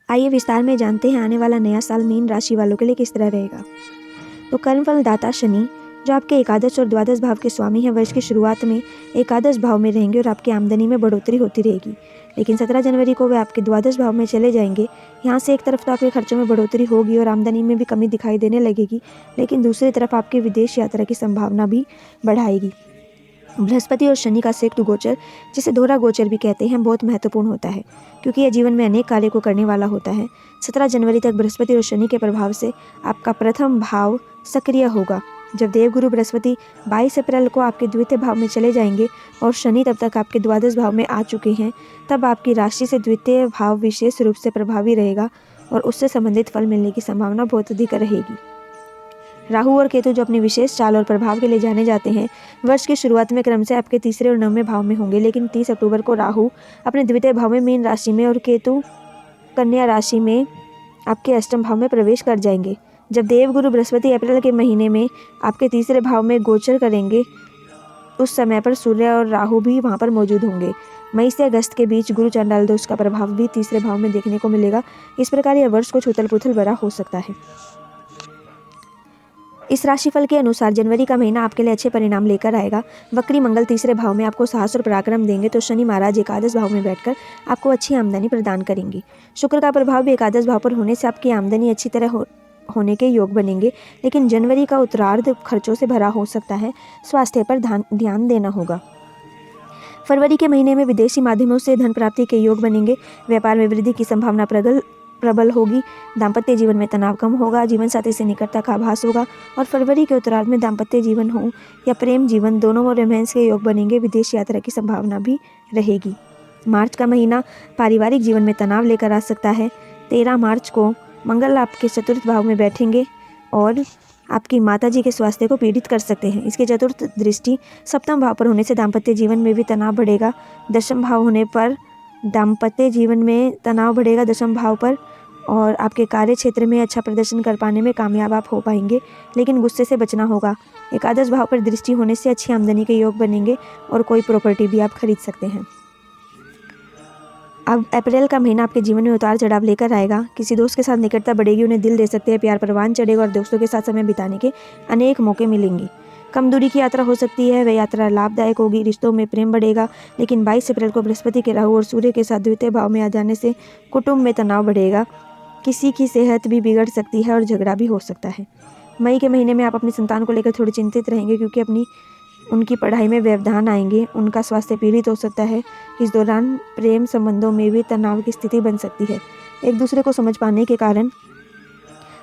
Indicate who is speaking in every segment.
Speaker 1: आइए विस्तार में जानते हैं आने वाला नया साल मीन राशि वालों के लिए किस तरह रहेगा। तो कर्मफल दाता शनि जो आपके एकादश और द्वादश भाव के स्वामी हैं, वर्ष की शुरुआत में एकादश भाव में रहेंगे और आपकी आमदनी में बढ़ोतरी होती रहेगी। लेकिन 17 जनवरी को वे आपके द्वादश भाव में चले जाएंगे। यहाँ से एक तरफ तो आपके खर्चों में बढ़ोतरी होगी और आमदनी में भी कमी दिखाई देने लगेगी, लेकिन दूसरी तरफ आपकी विदेश यात्रा की संभावना भी बढ़ाएगी। बृहस्पति और शनि का संयुक्त गोचर, जिसे दोहरा गोचर भी कहते हैं, बहुत महत्वपूर्ण होता है क्योंकि यह जीवन में अनेक कार्य को करने वाला होता है। 17 जनवरी तक बृहस्पति और शनि के प्रभाव से आपका प्रथम भाव सक्रिय होगा। जब देवगुरु बृहस्पति 22 अप्रैल को आपके द्वितीय भाव में चले जाएंगे और शनि तब तक आपके द्वादश भाव में आ चुके हैं, तब आपकी राशि से द्वितीय भाव विशेष रूप से प्रभावी रहेगा और उससे संबंधित फल मिलने की संभावना बहुत अधिक रहेगी। राहु और केतु जो अपनी विशेष चाल और प्रभाव के लिए जाने जाते हैं, वर्ष की शुरुआत में क्रम से आपके तीसरे और 9वें भाव में होंगे, लेकिन 30 अक्टूबर को राहु अपने द्वितीय भाव में मीन राशि में और केतु कन्या राशि में आपके अष्टम भाव में प्रवेश कर जाएंगे। जब देवगुरु बृहस्पति अप्रैल के महीने में आपके तीसरे भाव में गोचर करेंगे, उस समय पर सूर्य और राहु भी वहां पर मौजूद होंगे। मई से अगस्त के बीच गुरु चंडाल दोष का प्रभाव भी तीसरे भाव में देखने को मिलेगा। इस प्रकार यह वर्ष कुछ उथल पुथल भरा हो सकता है। इस राशिफल के अनुसार जनवरी का महीना आपके लिए अच्छे परिणाम लेकर आएगा। वक्री मंगल तीसरे भाव में आपको साहस और पराक्रम देंगे, तो शनि महाराज एकादश भाव में बैठकर आपको अच्छी आमदनी प्रदान करेंगे। शुक्र का प्रभाव भी एकादश भाव पर होने से आपकी आमदनी अच्छी तरह होने के योग बनेंगे, लेकिन जनवरी का उत्तरार्ध खर्चों से भरा हो सकता है। स्वास्थ्य पर ध्यान देना होगा। फरवरी के महीने में विदेशी माध्यमों से धन प्राप्ति के योग बनेंगे। व्यापार में वृद्धि की संभावना प्रबल होगी। दाम्पत्य जीवन में तनाव कम होगा। जीवन साथी से निकटता का आभास होगा और फरवरी के उत्तरार्ध में दाम्पत्य जीवन हो या प्रेम जीवन, दोनों में रोमांस के योग बनेंगे। विदेश यात्रा की संभावना भी रहेगी। मार्च का महीना पारिवारिक जीवन में तनाव लेकर आ सकता है। 13 मार्च को मंगल आपके चतुर्थ भाव में बैठेंगे और आपकी माताजी के स्वास्थ्य को पीड़ित कर सकते हैं। इसके चतुर्थ दृष्टि सप्तम भाव पर होने से दाम्पत्य जीवन में भी तनाव बढ़ेगा। दशम भाव होने पर दाम्पत्य जीवन में तनाव बढ़ेगा दशम भाव पर, और आपके कार्य क्षेत्र में अच्छा प्रदर्शन कर पाने में कामयाब आप हो पाएंगे, लेकिन गुस्से से बचना होगा। एकादश भाव पर दृष्टि होने से अच्छी आमदनी के योग बनेंगे और कोई प्रॉपर्टी भी आप खरीद सकते हैं। अब अप्रैल का महीना आपके जीवन में उतार चढ़ाव लेकर आएगा। किसी दोस्त के साथ निकटता बढ़ेगी, उन्हें दिल दे सकते हैं, प्यार परवान चढ़ेगा और दोस्तों के साथ समय बिताने के अनेक मौके मिलेंगे। कम दूरी की यात्रा हो सकती है, वह यात्रा लाभदायक होगी। रिश्तों में प्रेम बढ़ेगा, लेकिन 22 अप्रैल को बृहस्पति के राहु और सूर्य के साथ द्वितीय भाव में आ जाने से कुटुंब में तनाव बढ़ेगा। किसी की सेहत भी बिगड़ सकती है और झगड़ा भी हो सकता है। मई के महीने में आप अपनी संतान को लेकर थोड़ी चिंतित रहेंगे, क्योंकि उनकी पढ़ाई में व्यवधान आएंगे। उनका स्वास्थ्य पीड़ित हो सकता है। इस दौरान प्रेम संबंधों में भी तनाव की स्थिति बन सकती है। एक दूसरे को समझ पाने के कारण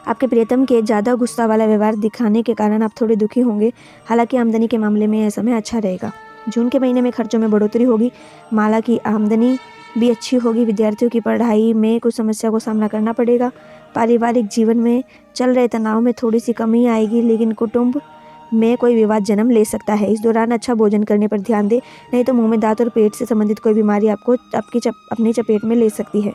Speaker 1: आपके प्रियतम के ज़्यादा गुस्सा वाला व्यवहार दिखाने के कारण आप थोड़े दुखी होंगे। हालांकि आमदनी के मामले में यह समय अच्छा रहेगा। जून के महीने में खर्चों में बढ़ोतरी होगी। माला की आमदनी भी अच्छी होगी। विद्यार्थियों की पढ़ाई में कुछ समस्या को सामना करना पड़ेगा। पारिवारिक जीवन में चल रहे तनाव में थोड़ी सी कमी आएगी, लेकिन कुटुंब में कोई विवाद जन्म ले सकता है। इस दौरान अच्छा भोजन करने पर ध्यान दें, नहीं तो मुंह में दांत और पेट से संबंधित कोई बीमारी आपको अपनी चपेट में ले सकती है।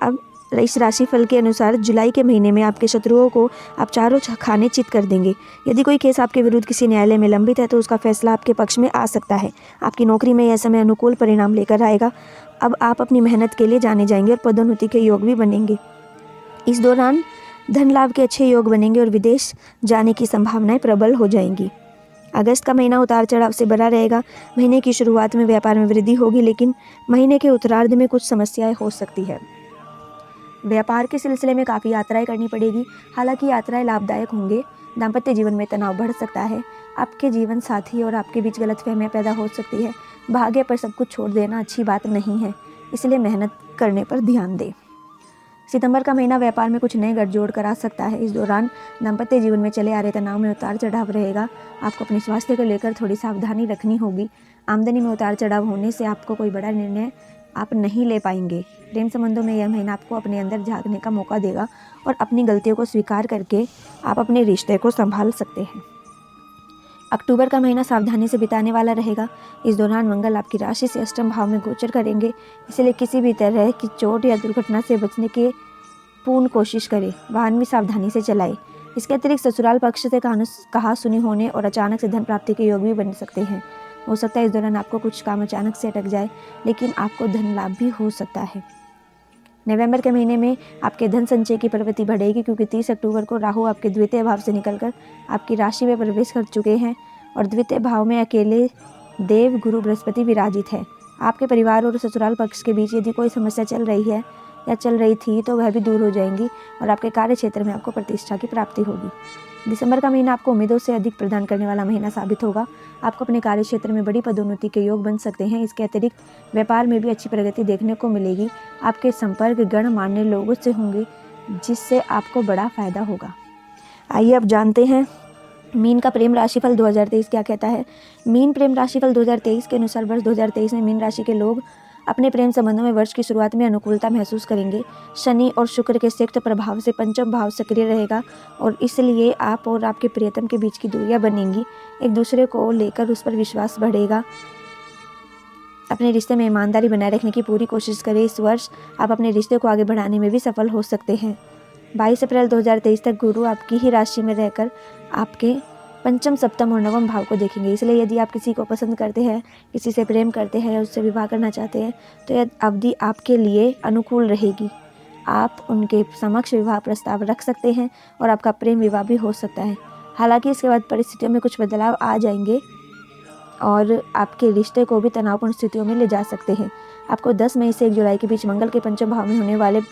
Speaker 1: अब इस राशिफल के अनुसार जुलाई के महीने में आपके शत्रुओं को आप चारों खाने चित कर देंगे। यदि कोई केस आपके विरुद्ध किसी न्यायालय में लंबित है, तो उसका फैसला आपके पक्ष में आ सकता है। आपकी नौकरी में यह समय अनुकूल परिणाम लेकर आएगा। अब आप अपनी मेहनत के लिए जाने जाएंगे और पदोन्नति के योग भी बनेंगे। इस दौरान धन लाभ के अच्छे योग बनेंगे और विदेश जाने की संभावनाएं प्रबल हो जाएंगी। अगस्त का महीना उतार चढ़ाव से भरा रहेगा। महीने की शुरुआत में व्यापार में वृद्धि होगी, लेकिन महीने के उत्तरार्ध में कुछ समस्याएं हो सकती है। व्यापार के सिलसिले में काफ़ी यात्राएं करनी पड़ेगी। हालांकि यात्राएं लाभदायक होंगे। दाम्पत्य जीवन में तनाव बढ़ सकता है। आपके जीवन साथी और आपके बीच गलतफहमियां पैदा हो सकती है। भाग्य पर सब कुछ छोड़ देना अच्छी बात नहीं है, इसलिए मेहनत करने पर ध्यान दें। सितंबर का महीना व्यापार में कुछ नए गठजोड़ करा सकता है। इस दौरान दाम्पत्य जीवन में चले आ रहे तनाव में उतार चढ़ाव रहेगा। आपको अपने स्वास्थ्य को लेकर थोड़ी सावधानी रखनी होगी। आमदनी में उतार चढ़ाव होने से आपको कोई बड़ा निर्णय आप नहीं ले पाएंगे। प्रेम संबंधों में यह महीना आपको अपने अंदर झांकने का मौका देगा और अपनी गलतियों को स्वीकार करके आप अपने रिश्ते को संभाल सकते हैं। अक्टूबर का महीना सावधानी से बिताने वाला रहेगा। इस दौरान मंगल आपकी राशि से अष्टम भाव में गोचर करेंगे, इसलिए किसी भी तरह की चोट या दुर्घटना से बचने की पूर्ण कोशिश करें। वाहन भी सावधानी से चलाएं। इसके अतिरिक्त ससुराल पक्ष से कहा सुनी होने और अचानक से धन प्राप्ति के योग भी बन सकते हैं। हो सकता है इस दौरान आपको कुछ काम अचानक से अटक जाए, लेकिन आपको धन लाभ भी हो सकता है। नवंबर के महीने में आपके धन संचय की प्रवृत्ति बढ़ेगी, क्योंकि 30 अक्टूबर को राहु आपके द्वितीय भाव से निकलकर आपकी राशि में प्रवेश कर चुके हैं और द्वितीय भाव में अकेले देव गुरु बृहस्पति विराजित है। आपके परिवार और ससुराल पक्ष के बीच यदि कोई समस्या चल रही है या चल रही थी तो वह भी दूर हो जाएंगी और आपके कार्य क्षेत्र में आपको प्रतिष्ठा की प्राप्ति होगी। दिसंबर का महीना आपको उम्मीदों से अधिक प्रदान करने वाला महीना साबित होगा। आपको अपने कार्य क्षेत्र में बड़ी पदोन्नति के योग बन सकते हैं। इसके अतिरिक्त व्यापार में भी अच्छी प्रगति देखने को मिलेगी। आपके संपर्क गणमान्य लोगों से होंगे जिससे आपको बड़ा फायदा होगा। आइए अब जानते हैं मीन का प्रेम राशिफल 2023 क्या कहता है। मीन प्रेम राशिफल 2023 के अनुसार वर्ष 2023 में मीन राशि के लोग अपने प्रेम संबंधों में वर्ष की शुरुआत में अनुकूलता महसूस करेंगे। शनि और शुक्र के संयुक्त प्रभाव से पंचम भाव सक्रिय रहेगा और इसलिए आप और आपके प्रियतम के बीच की दूरियां बनेंगी। एक दूसरे को लेकर उस पर विश्वास बढ़ेगा। अपने रिश्ते में ईमानदारी बनाए रखने की पूरी कोशिश करें। इस वर्ष आप अपने रिश्ते को आगे बढ़ाने में भी सफल हो सकते हैं। 22 अप्रैल 2023 तक गुरु आपकी ही राशि में रहकर आपके पंचम, सप्तम और नवम भाव को देखेंगे। इसलिए यदि आप किसी को पसंद करते हैं, किसी से प्रेम करते हैं या उससे विवाह करना चाहते हैं तो यह अवधि आपके लिए अनुकूल रहेगी। आप उनके समक्ष विवाह प्रस्ताव रख सकते हैं और आपका प्रेम विवाह भी हो सकता है। हालांकि इसके बाद परिस्थितियों में कुछ बदलाव आ जाएंगे और आपके रिश्ते को भी तनावपूर्ण स्थितियों में ले जा सकते हैं। आपको 10 मई से 1 जुलाई के बीच मंगल के पंचम भाव में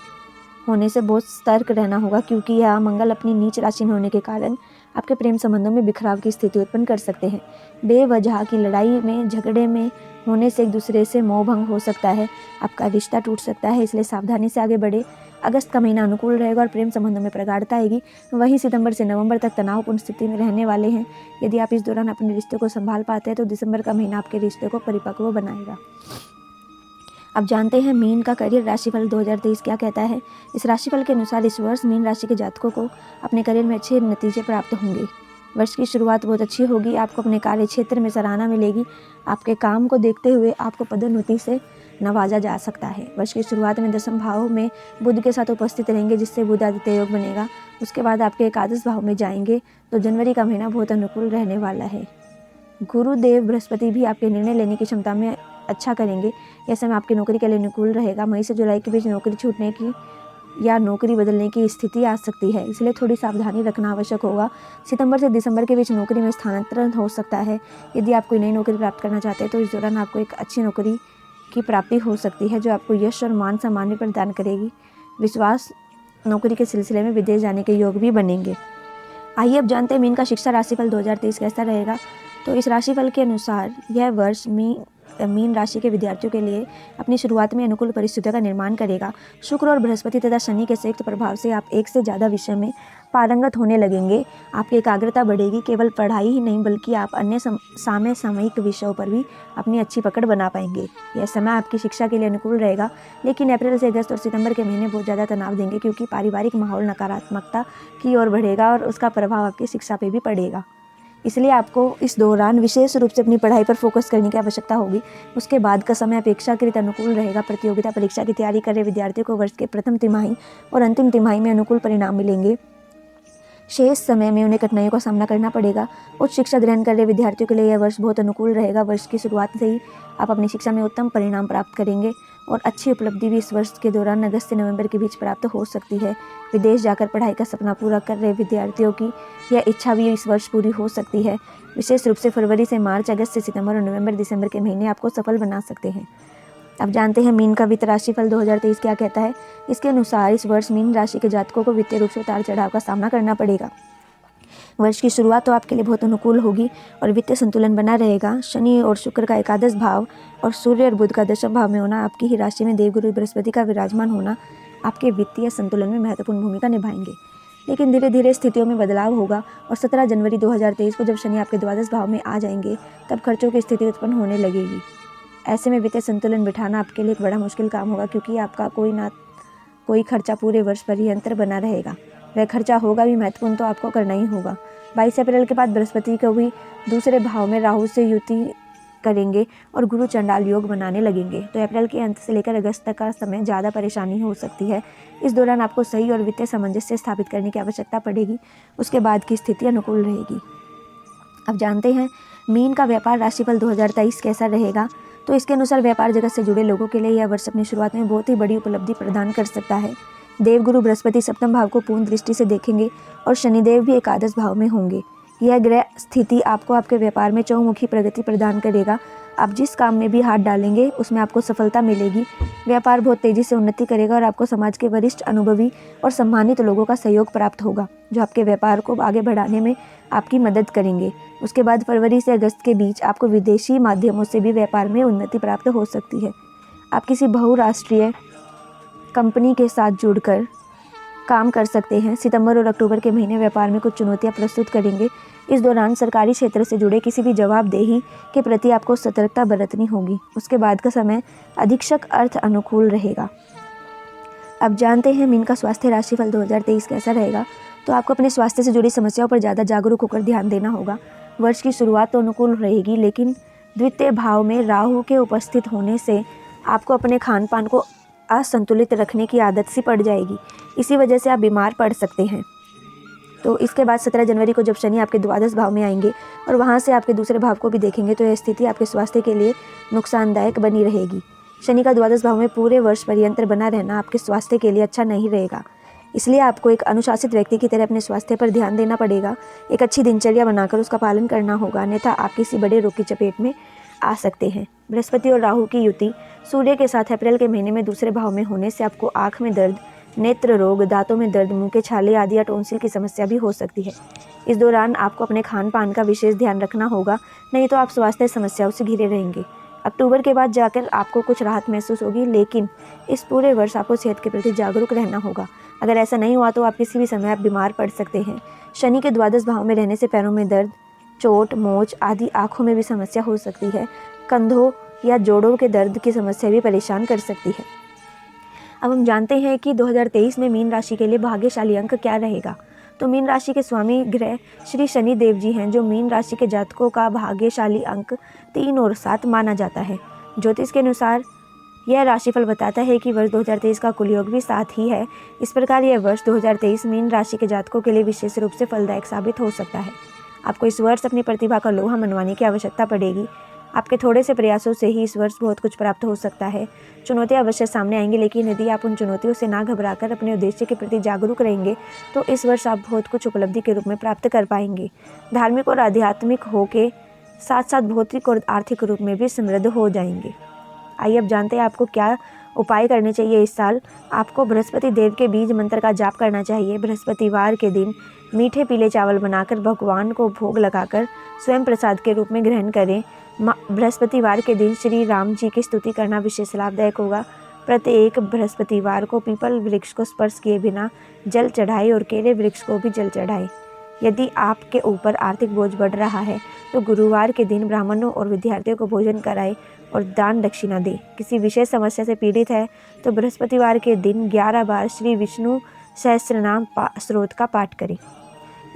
Speaker 1: होने से बहुत सतर्क रहना होगा, क्योंकि यह मंगल अपनी नीच राशि में होने के कारण आपके प्रेम संबंधों में बिखराव की स्थिति उत्पन्न कर सकते हैं। बेवजह की लड़ाई में, झगड़े में होने से एक दूसरे से मोह भंग हो सकता है। आपका रिश्ता टूट सकता है, इसलिए सावधानी से आगे बढ़े। अगस्त का महीना अनुकूल रहेगा और प्रेम संबंधों में प्रगाढ़ता आएगी। वहीं सितंबर से नवंबर तक तनावपूर्ण स्थिति में रहने वाले हैं। यदि आप इस दौरान अपने रिश्ते को संभाल पाते हैं तो दिसंबर का महीना आपके रिश्ते को परिपक्व बनाएगा। अब जानते हैं मीन का करियर राशिफल 2023 क्या कहता है। इस राशिफल के अनुसार इस वर्ष मीन राशि के जातकों को अपने करियर में अच्छे नतीजे प्राप्त होंगे। वर्ष की शुरुआत बहुत अच्छी होगी। आपको अपने कार्य क्षेत्र में सराहना मिलेगी। आपके काम को देखते हुए आपको पदोन्नति से नवाजा जा सकता है। वर्ष की शुरुआत में 10वें भाव में बुध के साथ उपस्थित रहेंगे, जिससे बुध आदित्य योग बनेगा। उसके बाद आपके एकादश भाव में जाएंगे तो जनवरी का महीना बहुत अनुकूल रहने वाला है। गुरुदेव बृहस्पति भी आपके निर्णय लेने की क्षमता में अच्छा करेंगे। यह समय आपकी नौकरी के लिए अनुकूल रहेगा। मई से जुलाई के बीच नौकरी छूटने की या नौकरी बदलने की स्थिति आ सकती है, इसलिए थोड़ी सावधानी रखना आवश्यक होगा। सितंबर से दिसंबर के बीच नौकरी में स्थानांतरण हो सकता है। यदि आप कोई नई नौकरी प्राप्त करना चाहते हैं तो इस दौरान आपको एक अच्छी नौकरी की प्राप्ति हो सकती है, जो आपको यश और मान सम्मान प्रदान करेगी। विश्वास नौकरी के सिलसिले में विदेश जाने के योग भी बनेंगे। आइए अब जानते हैं मीन का शिक्षा राशिफल 2023 कैसा रहेगा। तो इस राशिफल के अनुसार यह वर्ष मीन राशि के विद्यार्थियों के लिए अपनी शुरुआत में अनुकूल परिस्थितियों का निर्माण करेगा। शुक्र और बृहस्पति तथा शनि के संयुक्त प्रभाव से आप एक से ज़्यादा विषय में पारंगत होने लगेंगे। आपकी एकाग्रता बढ़ेगी। केवल पढ़ाई ही नहीं बल्कि आप अन्य सामयिक विषयों पर भी अपनी अच्छी पकड़ बना पाएंगे। यह समय आपकी शिक्षा के लिए अनुकूल रहेगा, लेकिन अप्रैल से अगस्त और सितंबर के महीने बहुत ज़्यादा तनाव देंगे, क्योंकि पारिवारिक माहौल नकारात्मकता की ओर बढ़ेगा और उसका प्रभाव आपकी शिक्षा पर भी पड़ेगा। इसलिए आपको इस दौरान विशेष रूप से अपनी पढ़ाई पर फोकस करने की आवश्यकता होगी। उसके बाद का समय अपेक्षाकृत अनुकूल रहेगा। प्रतियोगिता परीक्षा की तैयारी कर रहे विद्यार्थियों को वर्ष के प्रथम तिमाही और अंतिम तिमाही में अनुकूल परिणाम मिलेंगे। शेष समय में उन्हें कठिनाइयों का सामना करना पड़ेगा। उच्च शिक्षा ग्रहण कर रहे विद्यार्थियों के लिए यह वर्ष बहुत अनुकूल रहेगा। वर्ष की शुरुआत से ही आप अपनी शिक्षा में उत्तम परिणाम प्राप्त करेंगे और अच्छी उपलब्धि भी इस वर्ष के दौरान अगस्त से नवंबर के बीच प्राप्त हो सकती है। विदेश जाकर पढ़ाई का सपना पूरा कर रहे विद्यार्थियों की यह इच्छा भी इस वर्ष पूरी हो सकती है। विशेष रूप से फरवरी से मार्च, अगस्त से सितंबर और नवंबर दिसंबर के महीने आपको सफल बना सकते हैं। अब जानते हैं मीन का वित्त राशिफल 2023 क्या कहता है। इसके अनुसार इस वर्ष मीन राशि के जातकों को वित्तीय रूप से उतार चढ़ाव का सामना करना पड़ेगा। वर्ष की शुरुआत तो आपके लिए बहुत अनुकूल होगी और वित्तीय संतुलन बना रहेगा। शनि और शुक्र का एकादश भाव और सूर्य और बुध का दशम भाव में होना, आपकी ही राशि में देवगुरु बृहस्पति का विराजमान होना आपके वित्तीय संतुलन में महत्वपूर्ण भूमिका निभाएंगे। लेकिन धीरे धीरे स्थितियों में बदलाव होगा और 17 जनवरी 2023 को जब शनि आपके द्वादश भाव में आ जाएंगे तब खर्चों की स्थिति उत्पन्न होने लगेगी। ऐसे में वित्तीय संतुलन बिठाना आपके लिए एक बड़ा मुश्किल काम होगा, क्योंकि आपका कोई ना कोई खर्चा पूरे वर्ष पर ही अंतर बना रहेगा। वह खर्चा होगा भी महत्वपूर्ण तो आपको करना ही होगा। 22 अप्रैल के बाद बृहस्पति को भी दूसरे भाव में राहु से युति करेंगे और गुरु चंडाल योग बनाने लगेंगे। तो अप्रैल के अंत से लेकर अगस्त तक का समय ज़्यादा परेशानी हो सकती है। इस दौरान आपको सही और वित्तीय सामंजस्य स्थापित करने की आवश्यकता पड़ेगी। उसके बाद की स्थिति अनुकूल रहेगी। अब जानते हैं मीन का व्यापार राशिफल 2023 कैसा रहेगा। तो इसके अनुसार व्यापार जगत से जुड़े लोगों के लिए यह वर्ष अपनी शुरुआत में बहुत ही बड़ी उपलब्धि प्रदान कर सकता है। देवगुरु बृहस्पति सप्तम भाव को पूर्ण दृष्टि से देखेंगे और शनिदेव भी एकादश भाव में होंगे। यह ग्रह स्थिति आपको आपके व्यापार में चहुमुखी प्रगति प्रदान करेगा। आप जिस काम में भी हाथ डालेंगे उसमें आपको सफलता मिलेगी। व्यापार बहुत तेजी से उन्नति करेगा और आपको समाज के वरिष्ठ, अनुभवी और सम्मानित लोगों का सहयोग प्राप्त होगा, जो आपके व्यापार को आगे बढ़ाने में आपकी मदद करेंगे। उसके बाद फरवरी से अगस्त के बीच आपको विदेशी माध्यमों से भी व्यापार में उन्नति प्राप्त हो सकती है। आप किसी बहुराष्ट्रीय कंपनी के साथ जुड़कर काम कर सकते हैं। सितंबर और अक्टूबर के महीने व्यापार में कुछ चुनौतियां प्रस्तुत करेंगे। इस दौरान सरकारी क्षेत्र से जुड़े किसी भी जवाबदेही के प्रति आपको सतर्कता बरतनी होगी। उसके बाद का समय अधीक्षक अर्थ अनुकूल रहेगा। अब जानते हैं मीन का स्वास्थ्य राशिफल 2023 कैसा रहेगा। तो आपको अपने स्वास्थ्य से जुड़ी समस्याओं पर ज़्यादा जागरूक होकर ध्यान देना होगा। वर्ष की शुरुआत तो अनुकूल रहेगी, लेकिन द्वितीय भाव में राहु के उपस्थित होने से आपको अपने खान पान को असंतुलित रखने की आदत सी पड़ जाएगी। इसी वजह से आप बीमार पड़ सकते हैं। तो इसके बाद 17 जनवरी को जब शनि आपके द्वादश भाव में आएंगे और वहां से आपके दूसरे भाव को भी देखेंगे, तो यह स्थिति आपके स्वास्थ्य के लिए नुकसानदायक बनी रहेगी। शनि का द्वादश भाव में पूरे वर्ष पर्यंत बना रहना आपके स्वास्थ्य के लिए अच्छा नहीं रहेगा। इसलिए आपको एक अनुशासित व्यक्ति की तरह अपने स्वास्थ्य पर ध्यान देना पड़ेगा। एक अच्छी दिनचर्या बनाकर उसका पालन करना होगा, अन्यथा आप किसी बड़े रोग की चपेट में आ सकते हैं। बृहस्पति और राहु की युति सूर्य के साथ अप्रैल के महीने में दूसरे भाव में होने से आपको आँख में दर्द, नेत्र रोग, दांतों में दर्द, मुंह के छाले आदि या टॉन्सिल की समस्या भी हो सकती है। इस दौरान आपको अपने खान पान का विशेष ध्यान रखना होगा, नहीं तो आप स्वास्थ्य समस्याओं से घिरे रहेंगे। अक्टूबर के बाद जाकर आपको कुछ राहत महसूस होगी, लेकिन इस पूरे वर्ष आपको सेहत के प्रति जागरूक रहना होगा। अगर ऐसा नहीं हुआ तो आप किसी भी समय आप बीमार पड़ सकते हैं। शनि के द्वादश भाव में रहने से पैरों में दर्द, चोट, मोच आदि, आँखों में भी समस्या हो सकती है। कंधों या जोड़ों के दर्द की समस्या भी परेशान कर सकती है। अब हम जानते हैं कि 2023 में मीन राशि के लिए भाग्यशाली अंक क्या रहेगा। तो मीन राशि के स्वामी ग्रह श्री शनि देव जी हैं, जो मीन राशि के जातकों का भाग्यशाली अंक 3 और 7 माना जाता है। ज्योतिष के अनुसार यह राशिफल बताता है कि वर्ष 2023 का कुल योग भी 7 ही है। इस प्रकार यह वर्ष 2023 मीन राशि के जातकों के लिए विशेष रूप से फलदायक साबित हो सकता है। आपको इस वर्ष अपनी प्रतिभा का लोहा मनवाने की आवश्यकता पड़ेगी। आपके थोड़े से प्रयासों से ही इस वर्ष बहुत कुछ प्राप्त हो सकता है। चुनौतियां अवश्य सामने आएंगी, लेकिन यदि आप उन चुनौतियों से ना घबराकर अपने उद्देश्य के प्रति जागरूक रहेंगे, तो इस वर्ष आप बहुत कुछ उपलब्धि के रूप में प्राप्त कर पाएंगे। धार्मिक और आध्यात्मिक हो के साथ साथ भौतिक और आर्थिक रूप में भी समृद्ध हो जाएंगे। आइए अब जानते हैं आपको क्या उपाय करने चाहिए इस साल। आपको बृहस्पति देव के बीज मंत्र का जाप करना चाहिए। बृहस्पतिवार के दिन मीठे पीले चावल बनाकर भगवान को भोग लगाकर स्वयं प्रसाद के रूप में ग्रहण करें। बृहस्पतिवार के दिन श्री राम जी की स्तुति करना विशेष लाभदायक होगा। प्रत्येक बृहस्पतिवार को पीपल वृक्ष को स्पर्श किए बिना जल चढ़ाए और केले वृक्ष को भी जल चढ़ाए। यदि आपके ऊपर आर्थिक बोझ बढ़ रहा है तो गुरुवार के दिन ब्राह्मणों और विद्यार्थियों को भोजन कराएं और दान दक्षिणा दें। किसी विशेष समस्या से पीड़ित है तो बृहस्पतिवार के दिन 11 बार श्री विष्णु सहस्त्रनाम स्त्रोत का पाठ करें।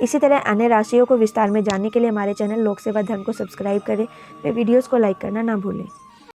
Speaker 1: इसी तरह अन्य राशियों को विस्तार में जानने के लिए हमारे चैनल लोक सेवा धर्म को सब्सक्राइब करें। वे वीडियोस को लाइक करना ना भूलें।